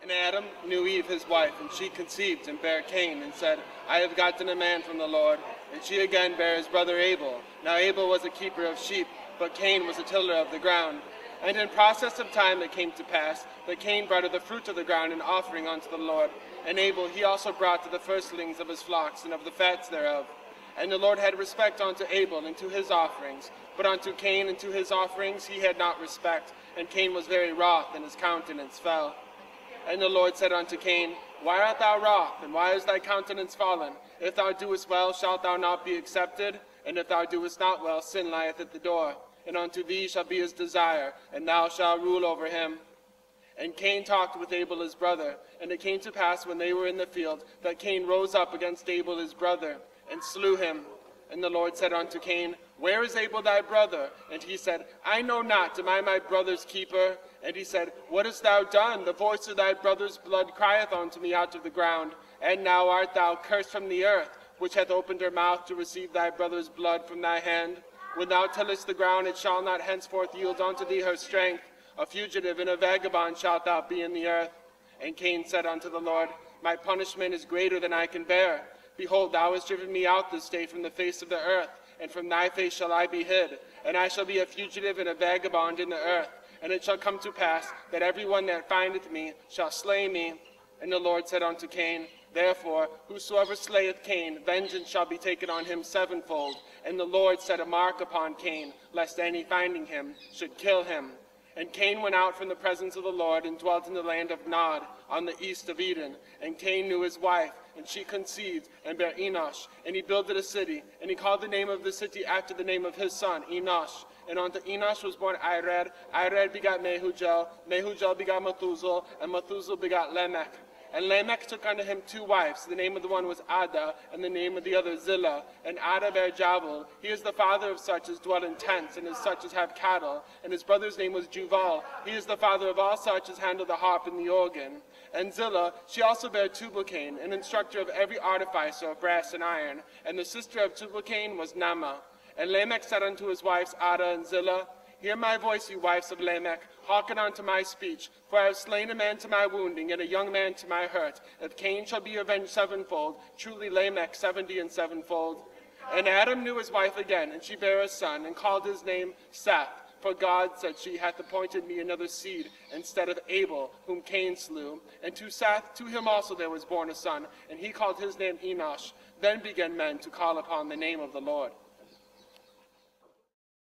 And Adam knew Eve his wife, and she conceived and bare Cain, and said, I have gotten a man from the Lord. And she again bare his brother Abel. Now Abel was a keeper of sheep, but Cain was a tiller of the ground. And in process of time it came to pass that Cain brought of the fruit of the ground an offering unto the Lord. And Abel he also brought to the firstlings of his flocks, and of the fats thereof. And the Lord had respect unto Abel and to his offerings, but unto Cain and to his offerings he had not respect. And Cain was very wroth, and his countenance fell. And the Lord said unto Cain, Why art thou wroth, and why is thy countenance fallen? If thou doest well, shalt thou not be accepted? And if thou doest not well, sin lieth at the door. And unto thee shall be his desire, and thou shalt rule over him. And Cain talked with Abel his brother. And it came to pass, when they were in the field, that Cain rose up against Abel his brother, and slew him. And the Lord said unto Cain, Where is Abel thy brother? And he said, I know not, am I my brother's keeper? And he said, What hast thou done? The voice of thy brother's blood crieth unto me out of the ground. And now art thou cursed from the earth, which hath opened her mouth to receive thy brother's blood from thy hand. When thou tillest the ground, it shall not henceforth yield unto thee her strength. A fugitive and a vagabond shalt thou be in the earth. And Cain said unto the Lord, My punishment is greater than I can bear. Behold, thou hast driven me out this day from the face of the earth, and from thy face shall I be hid. And I shall be a fugitive and a vagabond in the earth. And it shall come to pass that every one that findeth me shall slay me. And the Lord said unto Cain, Therefore, whosoever slayeth Cain, vengeance shall be taken on him sevenfold. And the Lord set a mark upon Cain, lest any finding him should kill him. And Cain went out from the presence of the Lord, and dwelt in the land of Nod, on the east of Eden. And Cain knew his wife, and she conceived, and bare Enosh. And he builded a city, and he called the name of the city after the name of his son, Enosh. And unto Enosh was born Ired. Ired begat Mehujael. Mehujael begat Methuselah, and Methuselah begat Lamech. And Lamech took unto him two wives. The name of the one was Ada, and the name of the other Zillah. And Ada bare Jabal. He is the father of such as dwell in tents, and as such as have cattle. And his brother's name was Juval. He is the father of all such as handle the harp and the organ. And Zillah, she also bare Tubal-Cain, an instructor of every artificer of brass and iron. And the sister of Tubal-Cain was Naamah. And Lamech said unto his wives Ada and Zillah, Hear my voice, ye wives of Lamech, hearken unto my speech. For I have slain a man to my wounding, and a young man to my hurt. If Cain shall be avenged sevenfold, truly Lamech 70 and sevenfold. And Adam knew his wife again, and she bare a son, and called his name Seth. For God, said she, hath appointed me another seed, instead of Abel, whom Cain slew. And to Seth, to him also there was born a son, and he called his name Enosh. Then began men to call upon the name of the Lord.